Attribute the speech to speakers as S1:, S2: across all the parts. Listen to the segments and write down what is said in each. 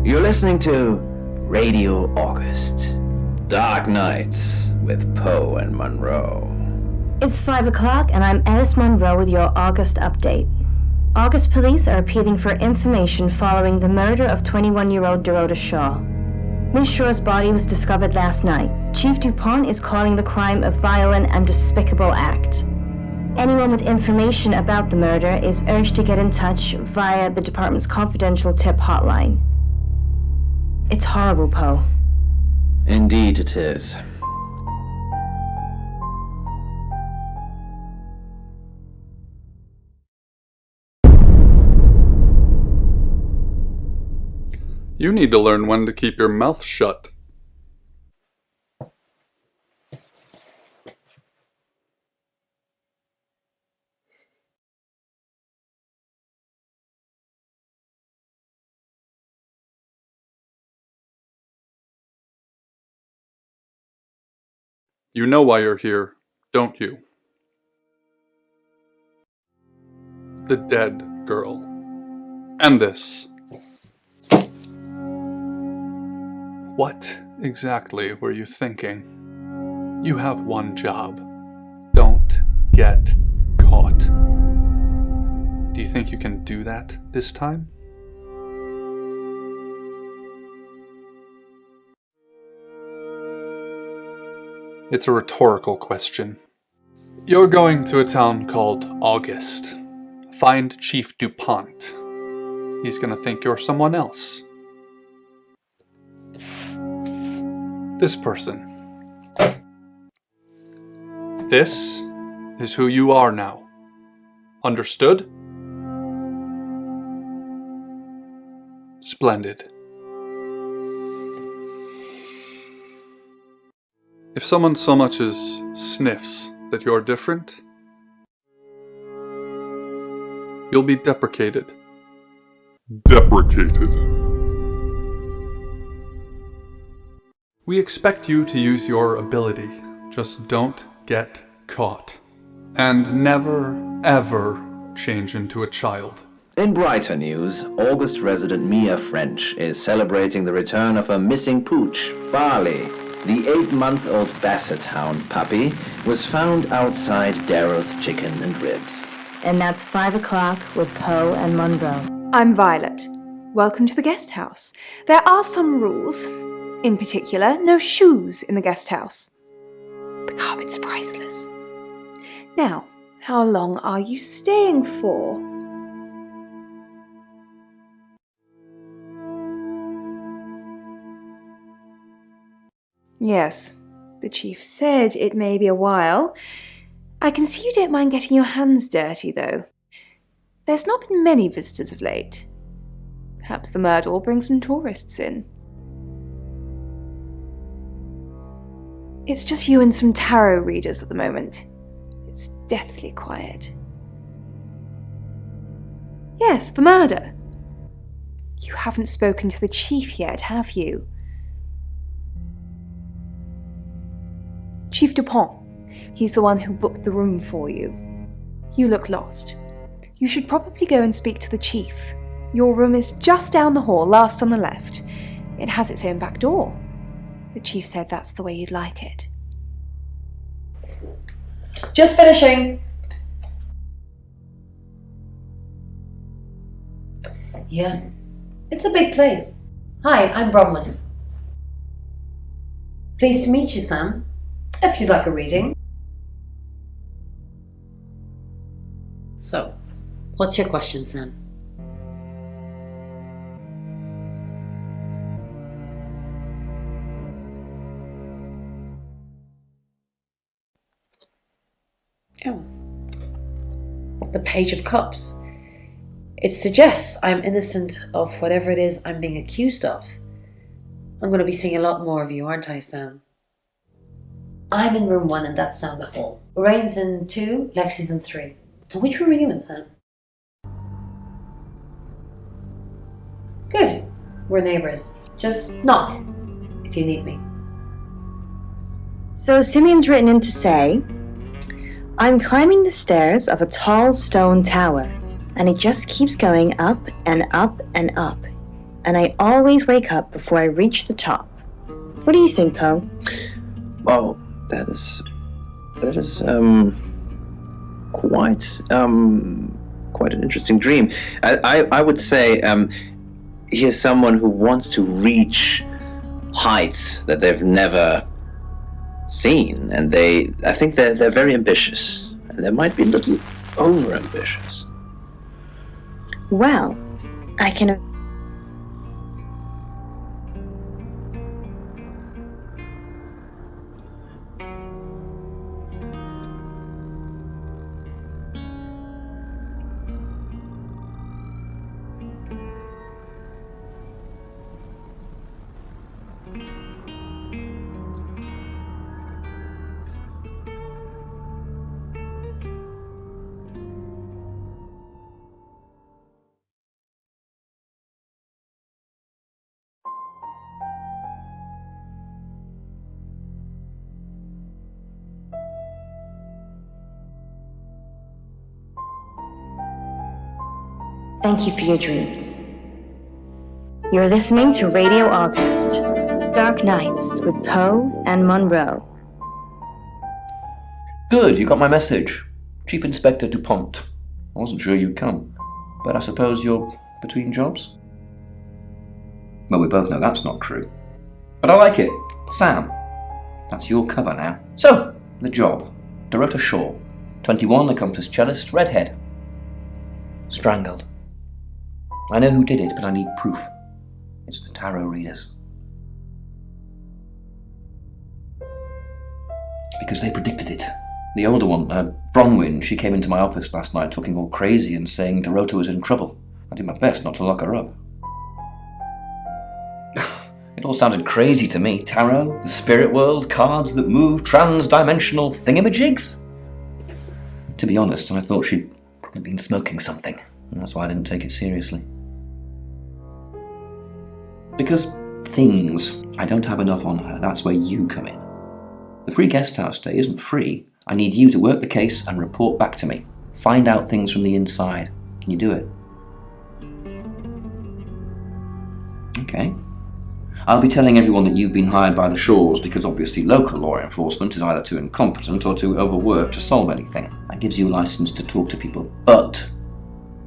S1: You're listening to Radio August. Dark Nights with Poe and Monroe.
S2: It's 5 o'clock and I'm Alice Monroe with your August update. August police are appealing for information following the murder of 21-year-old Dorota Shaw. Miss Shaw's body was discovered last night. Chief DuPont is calling the crime a violent and despicable act. Anyone with information about the murder is urged to get in touch via the department's confidential tip hotline. It's horrible, Poe.
S1: Indeed it is.
S3: You need to learn when to keep your mouth shut. You know why you're here, don't you? The dead girl. And this. What exactly were you thinking? You have one job. Don't get caught. Do you think you can do that this time? It's a rhetorical question. You're going to a town called August. Find Chief DuPont. He's gonna think you're someone else. This person. This is who you are now. Understood? Splendid. If someone so much as sniffs that you're different, you'll be deprecated. Deprecated. We expect you to use your ability. Just don't get caught. And never, ever change into a child.
S1: In brighter news, August resident Mia French is celebrating the return of her missing pooch, Barley. The 8-month-old Basset Hound puppy was found outside Daryl's Chicken and Ribs.
S2: And that's 5 o'clock with Poe and Monroe.
S4: I'm Violet. Welcome to the guest house. There are some rules. In particular, no shoes in the guest house. The carpet's priceless. Now, how long are you staying for? Yes, the chief said it may be a while. I can see you don't mind getting your hands dirty, though. There's not been many visitors of late. Perhaps the murder will bring some tourists in. It's just you and some tarot readers at the moment. It's deathly quiet. Yes, the murder. You haven't spoken to the chief yet, have you? Chief DuPont. He's the one who booked the room for you. You look lost. You should probably go and speak to the chief. Your room is just down the hall, last on the left. It has its own back door. The chief said that's the way you'd like it.
S5: Just finishing. Yeah, it's a big place. Hi, I'm Bronwyn. Pleased to meet you, Sam. If you'd like a reading. So, what's your question, Sam? Oh. The Page of Cups. It suggests I'm innocent of whatever it is I'm being accused of. I'm going to be seeing a lot more of you, aren't I, Sam? I'm in room 1 and that's down the hall. Lorraine's in 2, Lexi's in 3. And which room are you in, Sam? Good. We're neighbours. Just knock if you need me.
S2: So Simeon's written in to say, I'm climbing the stairs of a tall stone tower, and it just keeps going up and up and up. and I always wake up before I reach the top. What do you think, Poe?
S1: Well, that is quite an interesting dream. I would say he is someone who wants to reach heights that they've never seen, and I think they're very ambitious, and they might be a little over ambitious.
S2: Well, I can... Thank you for your dreams. You're listening to Radio August, Dark Nights with Poe and Monroe.
S6: Good, you got my message. Chief Inspector DuPont. I wasn't sure you'd come, but I suppose you're between jobs? Well, we both know that's not true. But I like it. Sam. That's your cover now. So, the job. Dorota Shaw. 21, accomplished cellist, redhead. Strangled. I know who did it, but I need proof. It's the tarot readers. Because they predicted it. The older one, Bronwyn, she came into my office last night talking all crazy and saying Dorota was in trouble. I did my best not to lock her up. It all sounded crazy to me. Tarot, the spirit world, cards that move, trans-dimensional thingamajigs. To be honest, I thought she'd probably been smoking something, and that's why I didn't take it seriously. Because things, I don't have enough on her. That's where you come in. The free guest house stay isn't free. I need you to work the case and report back to me. Find out things from the inside. Can you do it? Okay. I'll be telling everyone that you've been hired by the Shaws because obviously local law enforcement is either too incompetent or too overworked to solve anything. That gives you a license to talk to people, but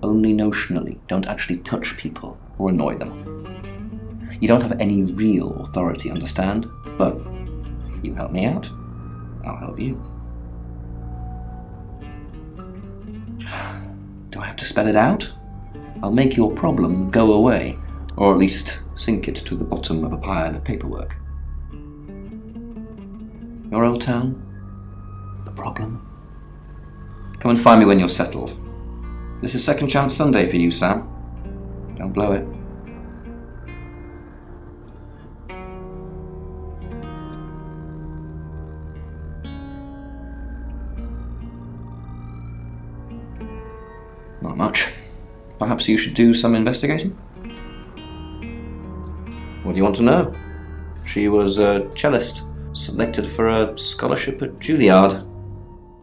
S6: only notionally. Don't actually touch people or annoy them. You don't have any real authority, understand? But you help me out, I'll help you. Do I have to spell it out? I'll make your problem go away, or at least sink it to the bottom of a pile of paperwork. Your old town? The problem? Come and find me when you're settled. This is Second Chance Sunday for you, Sam. Don't blow it. Not much. Perhaps you should do some investigating? What do you want to know? She was a cellist, selected for a scholarship at Juilliard.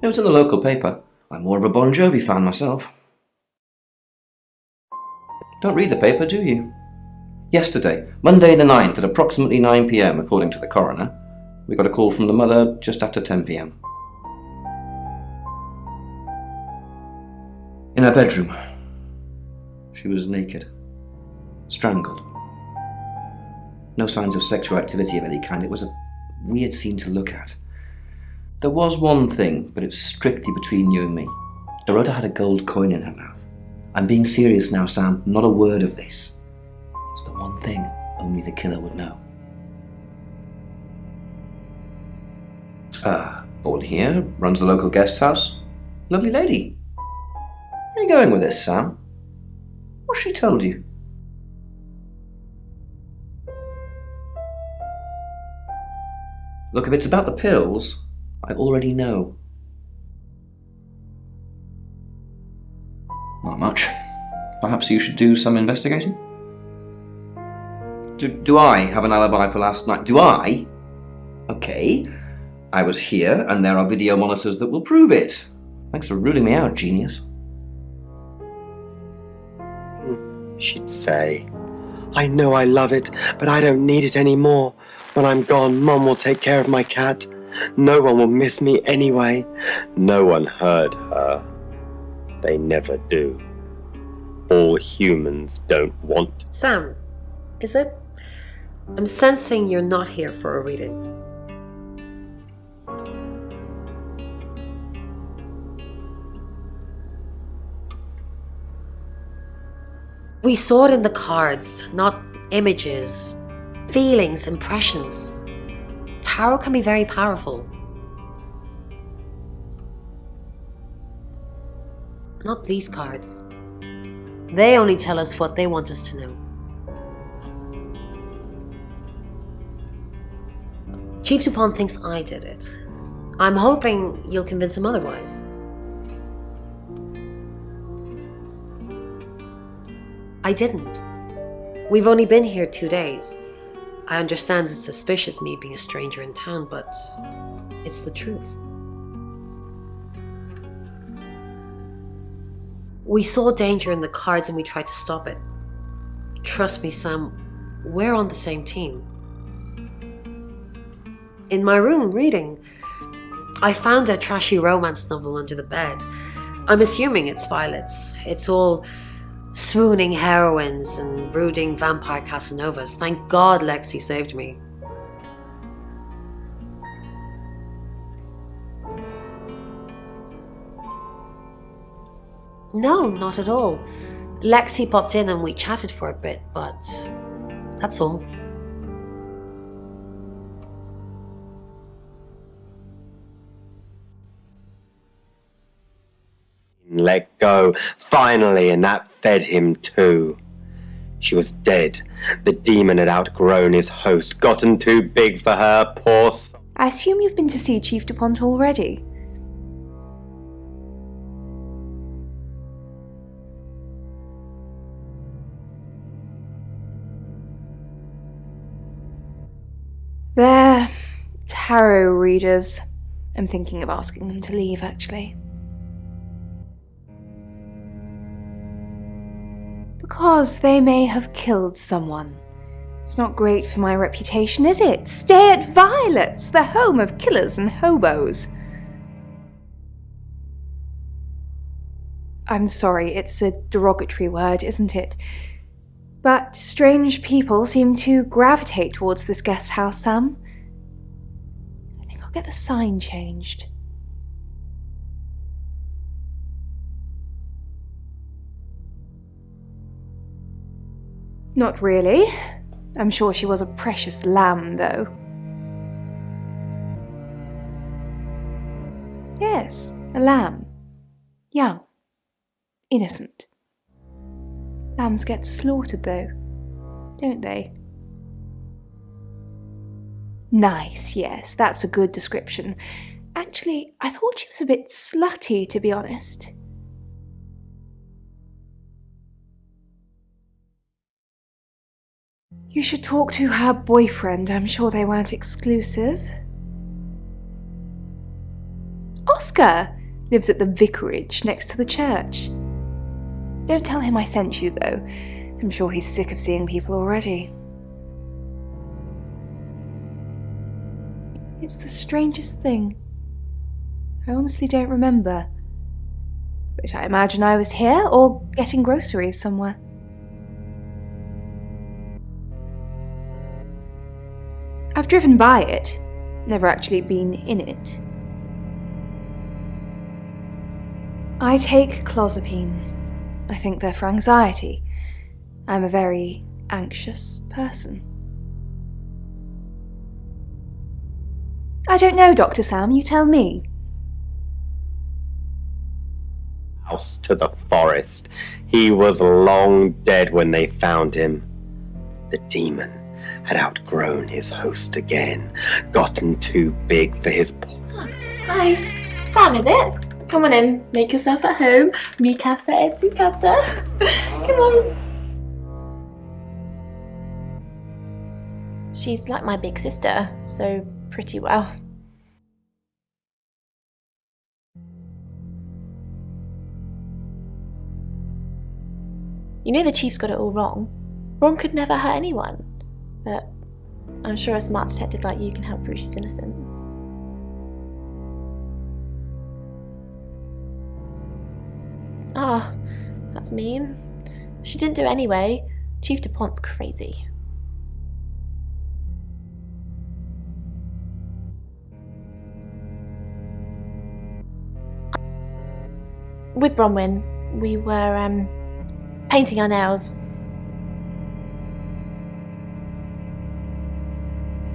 S6: It was in the local paper. I'm more of a Bon Jovi fan myself. Don't read the paper, do you? Yesterday, Monday the 9th at approximately 9 p.m, according to the coroner, we got a call from the mother just after 10 p.m. In her bedroom. She was naked. Strangled. No signs of sexual activity of any kind. It was a weird scene to look at. There was one thing, but it's strictly between you and me. Dorota had a gold coin in her mouth. I'm being serious now, Sam. Not a word of this. It's the one thing only the killer would know. Born here, runs the local guest house. Lovely lady. Where are you going with this, Sam? What's she told you? Look, if it's about the pills, I already know. Not much. Perhaps you should do some investigating? Do I have an alibi for last night? Do I? Okay. I was here, and there are video monitors that will prove it. Thanks for ruling me out, genius.
S7: She'd say, I know I love it, but I don't need it anymore. When I'm gone, Mom will take care of my cat. No one will miss me anyway. No one heard her. They never do. All humans don't want.
S5: Sam, is it? I'm sensing you're not here for a reading. We saw it in the cards, not images, feelings, impressions. Tarot can be very powerful. Not these cards. They only tell us what they want us to know. Chief Dupont thinks I did it. I'm hoping you'll convince him otherwise. I didn't. We've only been here 2 days. I understand it's suspicious me being a stranger in town, but it's the truth. We saw danger in the cards and we tried to stop it. Trust me, Sam, we're on the same team. In my room reading, I found a trashy romance novel under the bed. I'm assuming it's Violet's. It's all swooning heroines and brooding vampire Casanovas. Thank God Lexi saved me. No, not at all. Lexi popped in and we chatted for a bit, but that's all.
S7: Let go, finally, and that fed him too. She was dead. The demon had outgrown his host, gotten too big for her, poor soul.
S4: I assume you've been to see Chief Dupont already. They're tarot readers. I'm thinking of asking them to leave, actually. Because they may have killed someone. It's not great for my reputation, is it? Stay at Violet's, the home of killers and hobos. I'm sorry, it's a derogatory word, isn't it? But strange people seem to gravitate towards this guest house, Sam. I think I'll get the sign changed. Not really. I'm sure she was a precious lamb, though. Yes, a lamb. Young. Innocent. Lambs get slaughtered, though, don't they? Nice, yes, that's a good description. Actually, I thought she was a bit slutty, to be honest. You should talk to her boyfriend. I'm sure they weren't exclusive. Oscar lives at the vicarage next to the church. Don't tell him I sent you, though. I'm sure he's sick of seeing people already. It's the strangest thing. I honestly don't remember. But I imagine I was here or getting groceries somewhere. I've driven by it, never actually been in it. I take clozapine. I think they're for anxiety. I'm a very anxious person. I don't know, Dr. Sam, you tell me.
S7: House to the forest. He was long dead when they found him. The demon had outgrown his host again, gotten too big for his...
S8: Hi, Sam, is it? Come on in, make yourself at home. Mi casa es su casa. Come on. She's like my big sister, so pretty well. You know the chief's got it all wrong. Ron could never hurt anyone. But I'm sure a smart detective like you can help prove she's innocent. Ah, that's mean. She didn't do it anyway. Chief DuPont's crazy. With Bronwyn, we were painting our nails.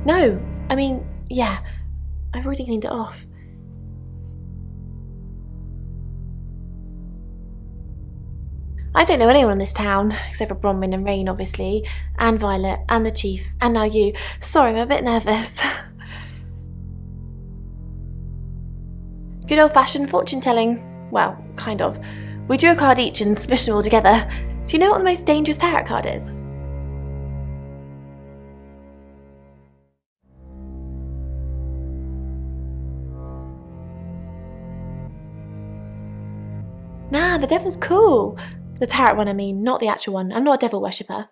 S8: No, I mean, yeah, I've already cleaned it off. I don't know anyone in this town, except for Bronwyn and Rain, obviously, and Violet, and the Chief, and now you. Sorry, I'm a bit nervous. Good old-fashioned fortune-telling. Well, kind of. We drew a card each and smushed them all together. Do you know what the most dangerous tarot card is? Nah, the devil's cool. The tarot one, I mean, not the actual one. I'm not a devil worshipper.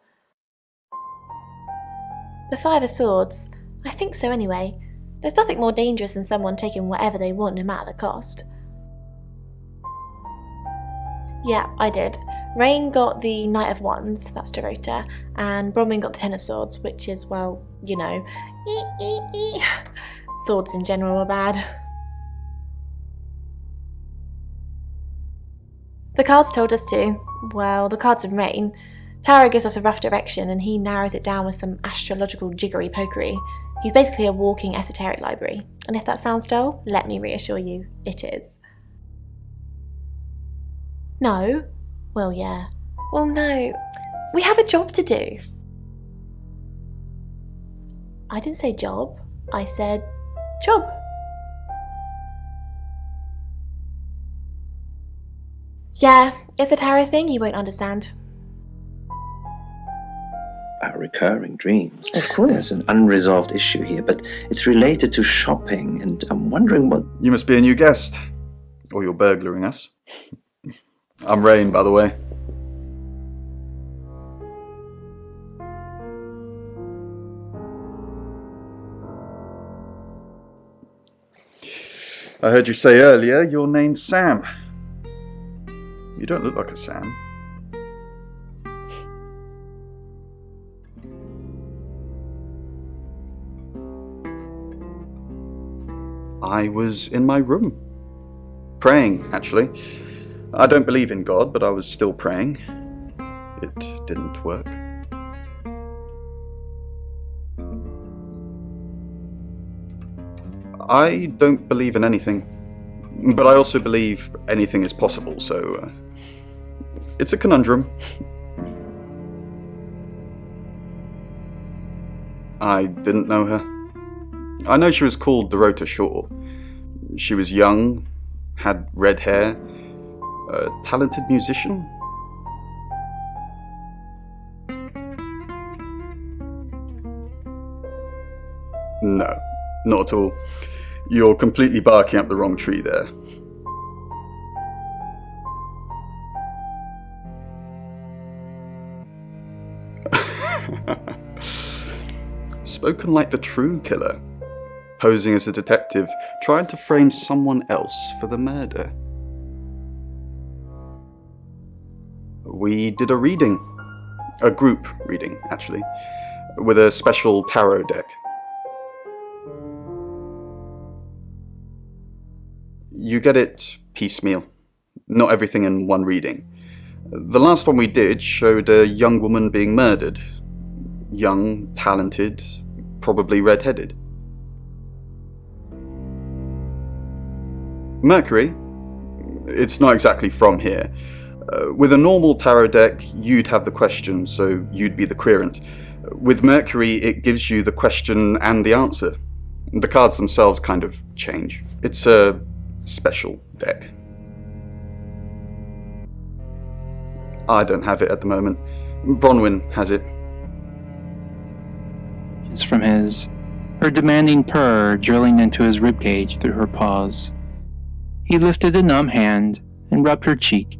S8: The Five of Swords. I think so anyway. There's nothing more dangerous than someone taking whatever they want, no matter the cost. Yeah, I did. Rain got the Knight of Wands, that's Dorota, and Bronwyn got the Ten of Swords, which is, well, you know, swords in general are bad. The cards told us to. Well, the cards from Rain. Tarot gives us a rough direction and he narrows it down with some astrological jiggery-pokery. He's basically a walking esoteric library. And if that sounds dull, let me reassure you, it is. No? Well, yeah. Well, no. We have a job to do. I didn't say job. I said job. Yeah, it's a tarot thing you won't understand.
S1: Our recurring dreams.
S2: Of course.
S1: There's an unresolved issue here, but it's related to shopping, and I'm wondering what...
S9: You must be a new guest. Or you're burglaring us. I'm Rain, by the way. I heard you say earlier your name's Sam. You don't look like a Sam. I was in my room. Praying, actually. I don't believe in God, but I was still praying. It didn't work. I don't believe in anything, but I also believe anything is possible, so it's a conundrum. I didn't know her. I know she was called Dorota Shaw. She was young, had red hair, a talented musician. No, not at all. You're completely barking up the wrong tree there. Spoken like the true killer, posing as a detective, trying to frame someone else for the murder. We did a reading, a group reading, actually, with a special tarot deck. You get it piecemeal, not everything in one reading. The last one we did showed a young woman being murdered. Young, talented, probably red-headed. Mercury? It's not exactly from here. With a normal tarot deck, you'd have the question, so you'd be the querent. With Mercury, it gives you the question and the answer. The cards themselves kind of change. It's a special deck. I don't have it at the moment. Bronwyn has it.
S10: It's from her demanding purr drilling into his ribcage through her paws. He lifted a numb hand and rubbed her cheek,